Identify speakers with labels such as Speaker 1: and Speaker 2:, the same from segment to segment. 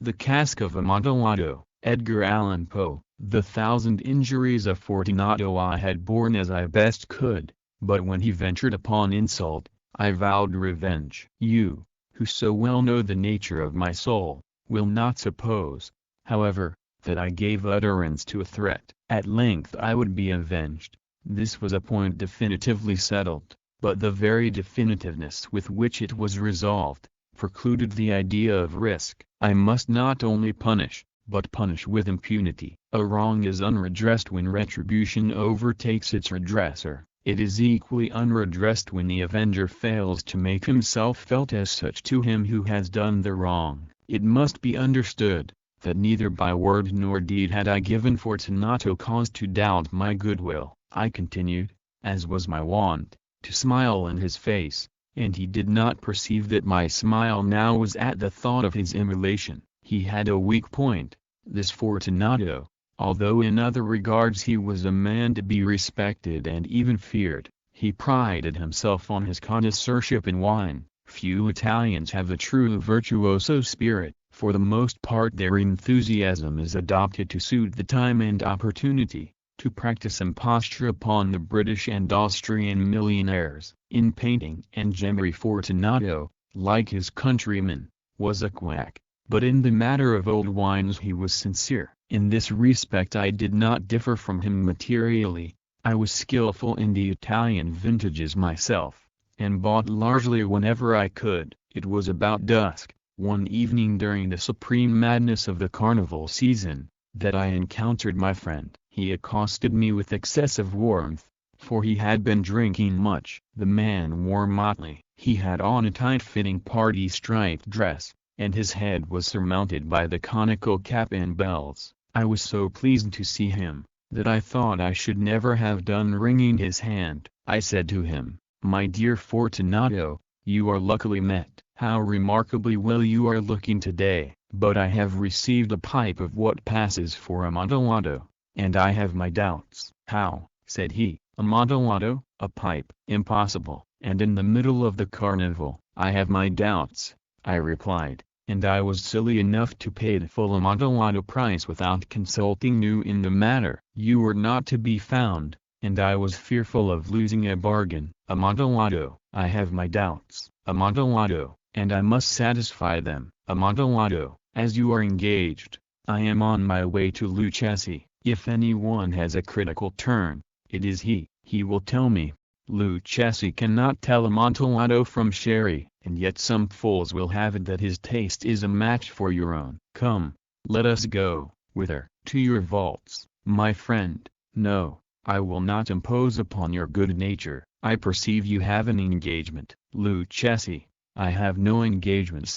Speaker 1: The Cask of Amontillado, Edgar Allan Poe. The 1,000 injuries of Fortunato I had borne as I best could, but when he ventured upon insult, I vowed revenge. You, who so well know the nature of my soul, will not suppose, however, that I gave utterance to a threat. At length I would be avenged. This was a point definitively settled, but the very definitiveness with which it was resolved, precluded the idea of risk. I must not only punish, but punish with impunity. A wrong is unredressed when retribution overtakes its redresser. It is equally unredressed when the avenger fails to make himself felt as such to him who has done the wrong. It must be understood, that neither by word nor deed had I given Fortunato cause to doubt my goodwill. I continued, as was my wont, to smile in his face, and he did not perceive that my smile now was at the thought of his immolation. He had a weak point, this Fortunato, although in other regards he was a man to be respected and even feared. He prided himself on his connoisseurship in wine. Few Italians have the true virtuoso spirit. For the most part their enthusiasm is adopted to suit the time and opportunity, to practice imposture upon the British and Austrian millionaires. In painting and gemmary Fortunato, like his countrymen, was a quack, but in the matter of old wines he was sincere. In this respect I did not differ from him materially. I was skillful in the Italian vintages myself, and bought largely whenever I could. It was about dusk, one evening during the supreme madness of the carnival season, that I encountered my friend. He accosted me with excessive warmth, for he had been drinking much. The man wore motley. He had on a tight-fitting party striped dress, and his head was surmounted by the conical cap and bells. I was so pleased to see him, that I thought I should never have done wringing his hand. I said to him, "My dear Fortunato, you are luckily met. How remarkably well you are looking today." "But I have received a pipe of what passes for Amontillado, and I have my doubts." "How?" said he. "Amontillado, a pipe? Impossible." "And in the middle of the carnival?" "I have my doubts," I replied, "and I was silly enough to pay the full Amontillado price without consulting you in the matter. You were not to be found, and I was fearful of losing a bargain." "Amontillado, I have my doubts." "Amontillado, and I must satisfy them." "Amontillado, as you are engaged, I am on my way to Lucchesi. If anyone has a critical turn, it is he. He will tell me. Lucchesi cannot tell Amontillado from sherry, and yet some fools will have it that his taste is a match for your own. Come, let us go." "Whither?" "To your vaults, my friend." "No, I will not impose upon your good nature. I perceive you have an engagement." "Lucchesi, I have no engagement.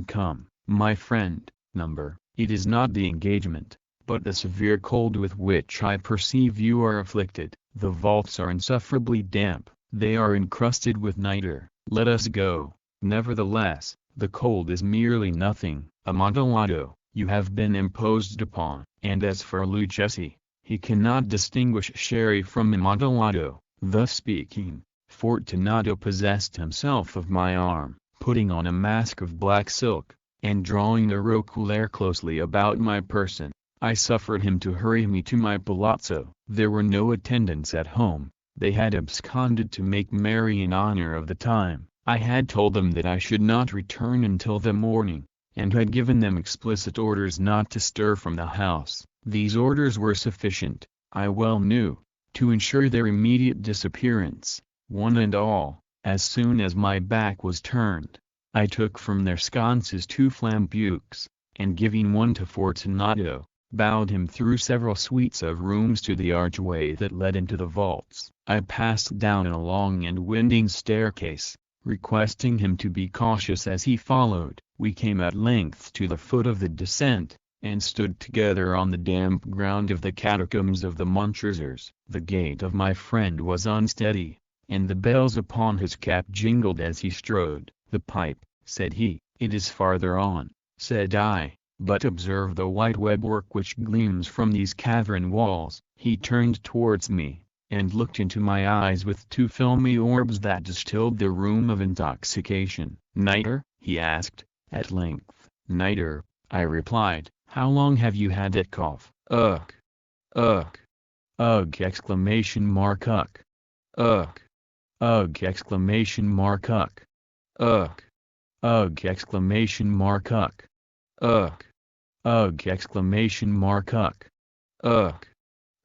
Speaker 1: Come, my friend." "Number, it is not the engagement, but the severe cold with which I perceive you are afflicted. The vaults are insufferably damp. They are encrusted with nitre. Let us go." "Nevertheless, the cold is merely nothing." "Amontillado, you have been imposed upon." "And as for Lucchesi, he cannot distinguish sherry from Amontillado." Thus speaking, Fortunato possessed himself of my arm, putting on a mask of black silk, and drawing the roquelaire closely about my person. I suffered him to hurry me to my palazzo. There were no attendants at home. They had absconded to make merry in honor of the time. I had told them that I should not return until the morning, and had given them explicit orders not to stir from the house. These orders were sufficient, I well knew, to ensure their immediate disappearance, one and all. As soon as my back was turned, I took from their sconces 2 flambeaux, and giving one to Fortunato, bowed him through several suites of rooms to the archway that led into the vaults. I passed down a long and winding staircase, requesting him to be cautious as he followed. We came at length to the foot of the descent, and stood together on the damp ground of the catacombs of the Montrezers. The gait of my friend was unsteady, and the bells upon his cap jingled as he strode. "The pipe," said he. "It is farther on," said I, "but observe the white webwork which gleams from these cavern walls." He turned towards me, and looked into my eyes with 2 filmy orbs that distilled the rheum of intoxication. "Nitre?" he asked, at length. "Nitre," I replied. How long have you had that cough? Ugh. Ugh. Ugh! Exclamation mark. Ugh. Ugh. Ugh! Exclamation mark. Ugh. Ugh. Ugh! Exclamation mark. Ugh. Ugh. Ugh! Exclamation mark. Ugh. Ugh.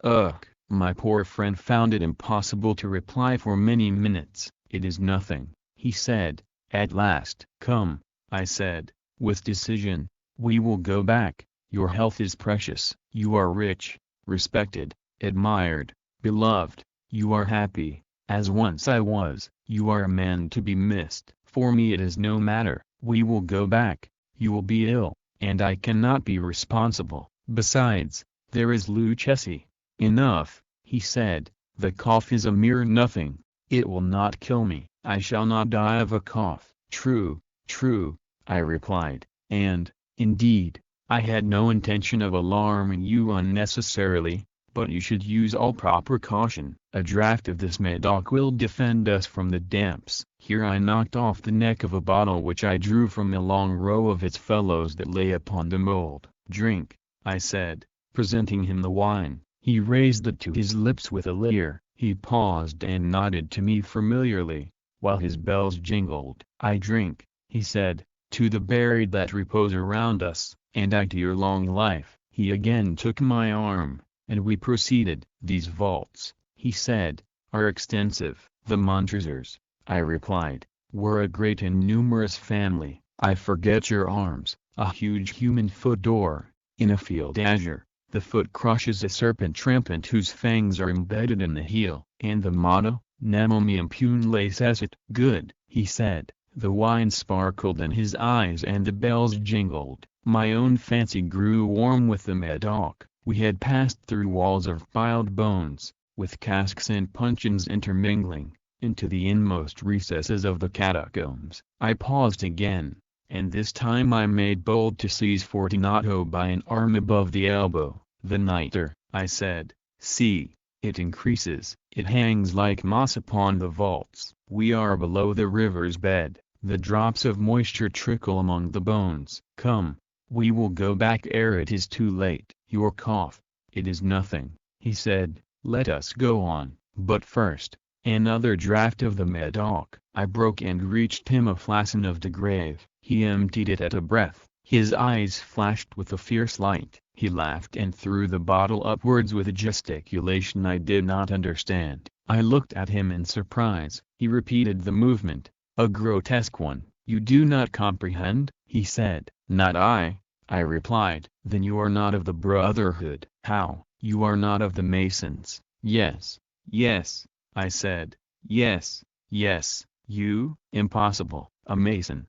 Speaker 1: Ugh! My poor friend found it impossible to reply for many minutes. It is nothing, he said, at last. Come, I said, with decision, we will go back. Your health is precious. You are rich, respected, admired, beloved. You are happy, as once I was. You are a man to be missed. For me it is no matter. We will go back. You will be ill, and I cannot be responsible. Besides, there is Lucchesi. Enough, he said, the cough is a mere nothing. It will not kill me. I shall not die of a cough. True, true, I replied, and, indeed, I had no intention of alarming you unnecessarily, but you should use all proper caution. A draught of this Medoc will defend us from the damps. Here I knocked off the neck of a bottle which I drew from a long row of its fellows that lay upon the mould. Drink, I said, presenting him the wine. He raised it to his lips with a leer. He paused and nodded to me familiarly, while his bells jingled. I drink, he said, to the buried that repose around us, and I to your long life. He again took my arm, and we proceeded. These vaults, he said, are extensive. The Montrezers, I replied, were a great and numerous family. I forget your arms. A huge human foot door, in a field azure. The foot crushes a serpent rampant whose fangs are embedded in the heel. And the motto, Nemo me impune lacessit. Good, he said. The wine sparkled in his eyes and the bells jingled. My own fancy grew warm with the Medoc. We had passed through walls of piled bones, with casks and puncheons intermingling, into the inmost recesses of the catacombs. I paused again, and this time I made bold to seize Fortunato by an arm above the elbow. The nitre, I said, see, it increases. It hangs like moss upon the vaults. We are below the river's bed. The drops of moisture trickle among the bones. Come, we will go back ere it is too late. Your cough, it is nothing, he said. Let us go on. But first, another draught of the Medoc. I broke and reached him a flagon of de Grave. He emptied it at a breath. His eyes flashed with a fierce light. He laughed and threw the bottle upwards with a gesticulation I did not understand. I looked at him in surprise. He repeated the movement, a grotesque one. You do not comprehend? He said. Not I replied. Then you are not of the Brotherhood. How? You are not of the Masons? Yes, yes, I said. Yes, yes, you? Impossible. A Mason,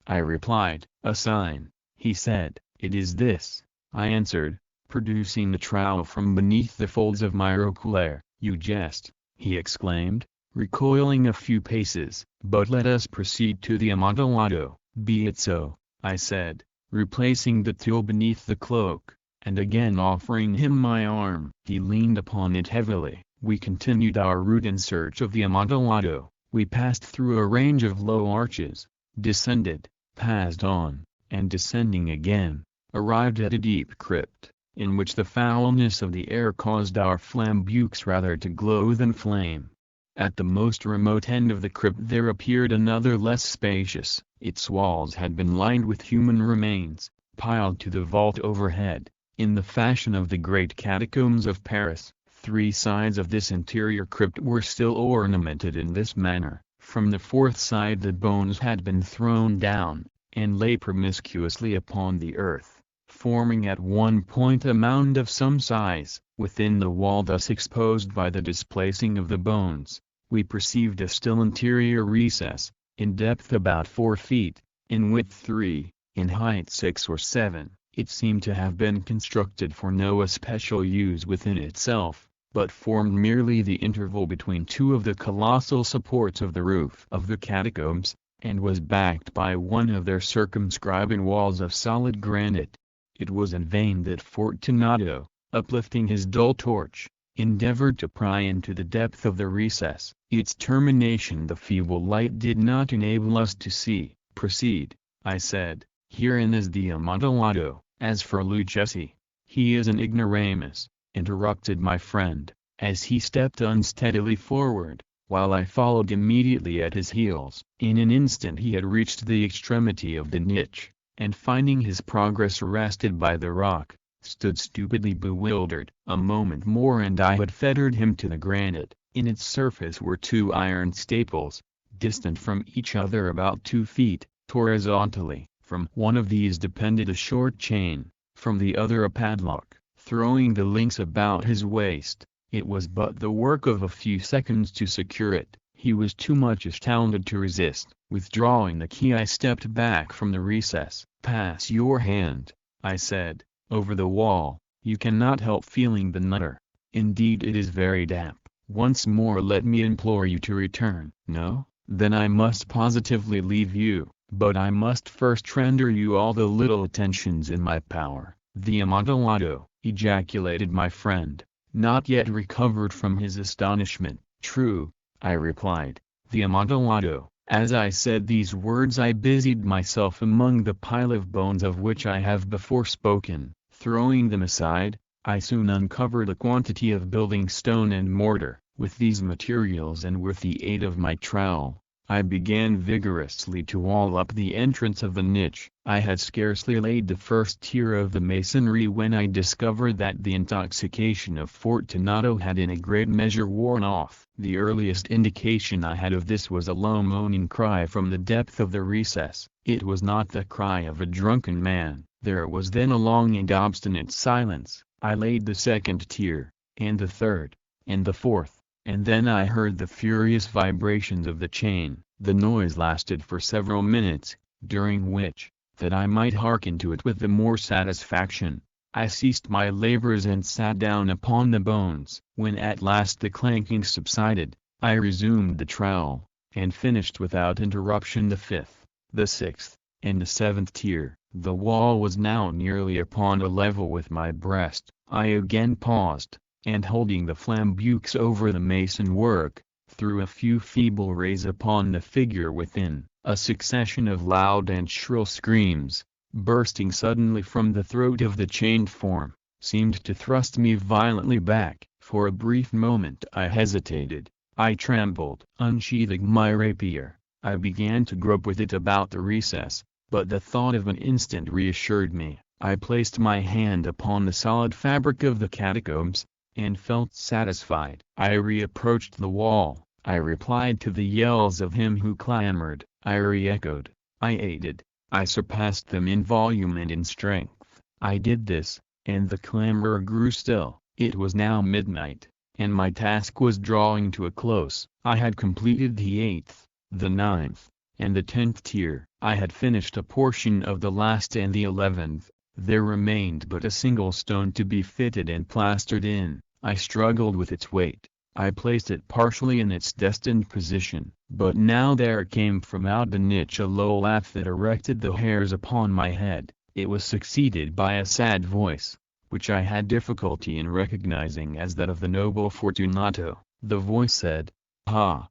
Speaker 1: I replied. A sign, he said. It is this, I answered, producing the trowel from beneath the folds of my roquelaire. You jest, he exclaimed, recoiling a few paces. But let us proceed to the Amontillado. Be it so, I said, replacing the tulle beneath the cloak, and again offering him my arm. He leaned upon it heavily. We continued our route in search of the Amontillado. We passed through a range of low arches, descended, passed on, and descending again, arrived at a deep crypt, in which the foulness of the air caused our flambeaux rather to glow than flame. At the most remote end of the crypt there appeared another less spacious. Its walls had been lined with human remains, piled to the vault overhead, in the fashion of the great catacombs of Paris. 3 sides of this interior crypt were still ornamented in this manner. From the 4th side the bones had been thrown down, and lay promiscuously upon the earth, forming at one point a mound of some size. Within the wall thus exposed by the displacing of the bones, we perceived a still interior recess, in depth about 4 feet, in width 3, in height 6 or 7. It seemed to have been constructed for no especial use within itself, but formed merely the interval between 2 of the colossal supports of the roof of the catacombs, and was backed by one of their circumscribing walls of solid granite. It was in vain that Fortunato, uplifting his dull torch, endeavored to pry into the depth of the recess. Its termination the feeble light did not enable us to see. Proceed, I said, Herein is the Amontillado. As for Lucchesi, he is an ignoramus, interrupted my friend, as he stepped unsteadily forward, while I followed immediately at his heels. In an instant he had reached the extremity of the niche, and finding his progress arrested by the rock, stood stupidly bewildered. A moment more and I had fettered him to the granite. In its surface were two iron staples, distant from each other about 2 feet, horizontally. From one of these depended a short chain, from the other a padlock. Throwing the links about his waist, it was but the work of a few seconds to secure it. He was too much astounded to resist. Withdrawing the key, I stepped back from the recess. "Pass your hand," I said, "over the wall. You cannot help feeling the nutter. Indeed it is very damp. Once more let me implore you to return." "No? Then I must positively leave you. But I must first render you all the little attentions in my power." "The Amontillado!" ejaculated my friend, not yet recovered from his astonishment. "True," I replied, "the Amontillado." As I said these words I busied myself among the pile of bones of which I have before spoken. Throwing them aside, I soon uncovered a quantity of building stone and mortar. With these materials and with the aid of my trowel, I began vigorously to wall up the entrance of the niche. I had scarcely laid the first tier of the masonry when I discovered that the intoxication of Fortunato had in a great measure worn off. The earliest indication I had of this was a low moaning cry from the depth of the recess. It was not the cry of a drunken man. There was then a long and obstinate silence. I laid the second tier, and the third, and the fourth. And then I heard the furious vibrations of the chain. The noise lasted for several minutes, during which, that I might hearken to it with the more satisfaction, I ceased my labors and sat down upon the bones. When at last the clanking subsided, I resumed the trowel, and finished without interruption the fifth, the sixth, and the seventh tier. The wall was now nearly upon a level with my breast. I again paused, and holding the flambukes over the mason work, threw a few feeble rays upon the figure within. A succession of loud and shrill screams, bursting suddenly from the throat of the chained form, seemed to thrust me violently back. For a brief moment I hesitated, I trembled. Unsheathing my rapier, I began to grope with it about the recess, but the thought of an instant reassured me. I placed my hand upon the solid fabric of the catacombs, and felt satisfied. I reapproached the wall. I replied to the yells of him who clamored. I re-echoed. I aided. I surpassed them in volume and in strength. I did this, and the clamor grew still. It was now midnight, and my task was drawing to a close. I had completed the 8th, the 9th, and the 10th tier. I had finished a portion of the last and the 11th. There remained but a single stone to be fitted and plastered in. I struggled with its weight. I placed it partially in its destined position. But now there came from out the niche a low laugh that erected the hairs upon my head. It was succeeded by a sad voice, which I had difficulty in recognizing as that of the noble Fortunato. The voice said, "Ha!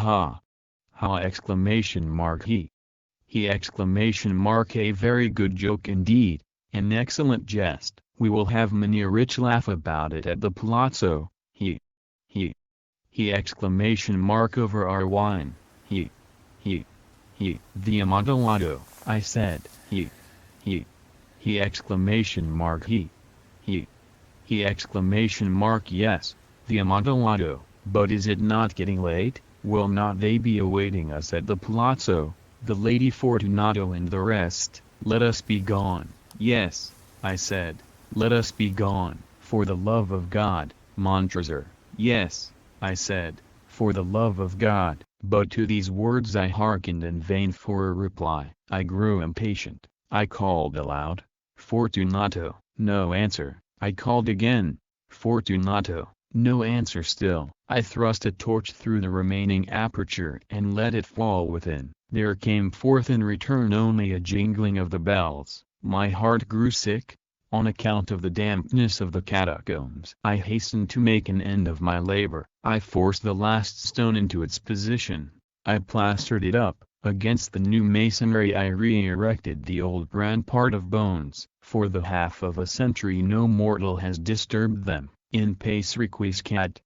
Speaker 1: Ha! Ha!" Exclamation mark he. He exclamation mark a very good joke indeed. An excellent jest. We will have many a rich laugh about it at the palazzo. He exclamation mark over our wine. He the Amontillado. I said he exclamation mark he exclamation mark yes, the Amontillado. But is it not getting late? Will not they be awaiting us at the palazzo, the Lady Fortunato and the rest? Let us be gone. Yes, I said, let us be gone. For the love of God, Montrezor. Yes, I said, for the love of God. But to these words I hearkened in vain for a reply. I grew impatient. I called aloud, "Fortunato." No answer. I called again, "Fortunato." No answer still. I thrust a torch through the remaining aperture and let it fall within. There came forth in return only a jingling of the bells. My heart grew sick, on account of the dampness of the catacombs. I hastened to make an end of my labor. I forced the last stone into its position. I plastered it up. Against the new masonry I re-erected the old rampart of bones. For the half of a century no mortal has disturbed them. In pace requiescat.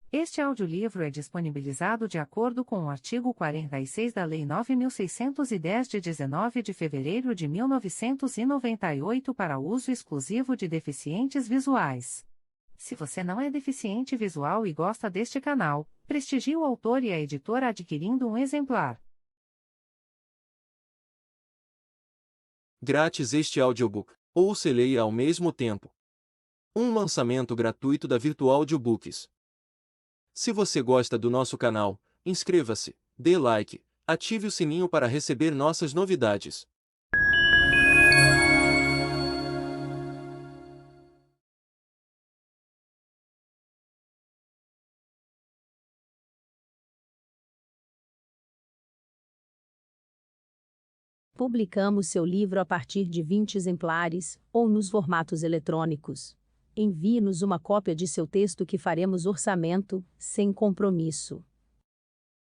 Speaker 2: Este audiolivro é disponibilizado de acordo com o artigo 46 da Lei 9.610 de 19 de fevereiro de 1998 para uso exclusivo de deficientes visuais. Se você não é deficiente visual e gosta deste canal, prestigie o autor e a editora adquirindo um exemplar.
Speaker 3: Grátis este audiobook. Ouça e leia ao mesmo tempo. Um lançamento gratuito da Virtual Audiobooks. Se você gosta do nosso canal, inscreva-se, dê like, ative o sininho para receber nossas novidades.
Speaker 4: Publicamos seu livro a partir de 20 exemplares, ou nos formatos eletrônicos. Envie-nos uma cópia de seu texto que faremos orçamento, sem compromisso.